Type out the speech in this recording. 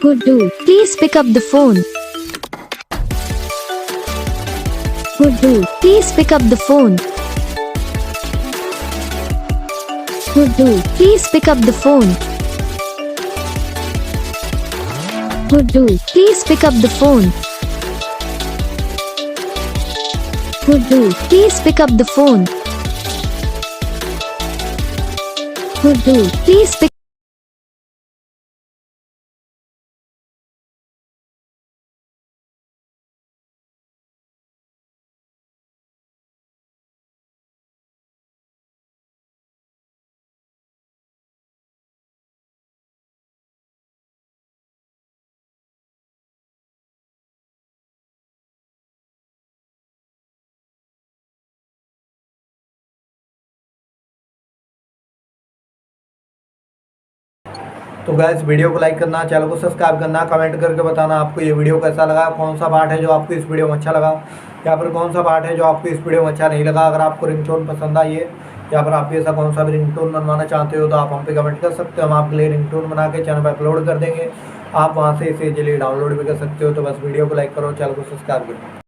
Guddu, please pick up the phone. Guddu, please pick up the phone. Guddu, please pick up the phone. Guddu, please pick up the phone. Guddu, please pick up the phone. Guddu, please pick तो gas video को like करना, channel को subscribe करना, comment करके बताना आपको ये video कैसा लगा, कौन सा पार्ट है जो आपको इस वीडियो में अच्छा लगा या फिर कौन सा पार्ट है जो आपको इस वीडियो में अच्छा नहीं लगा। अगर आपको रिंगटोन पसंद आई है या फिर आप ऐसा कौन सा भी रिंगटोन बनवाना चाहते हो तो आप हम पे कमेंट कर सकते हो। हम आपके लिए रिंगटोन बना के चैनल पर अपलोड कर देंगे, आप वहाँ से इसे इजीली डाउनलोड भी कर सकते हो। तो बस वीडियो को लाइक करो, चैनल को सब्सक्राइब करो।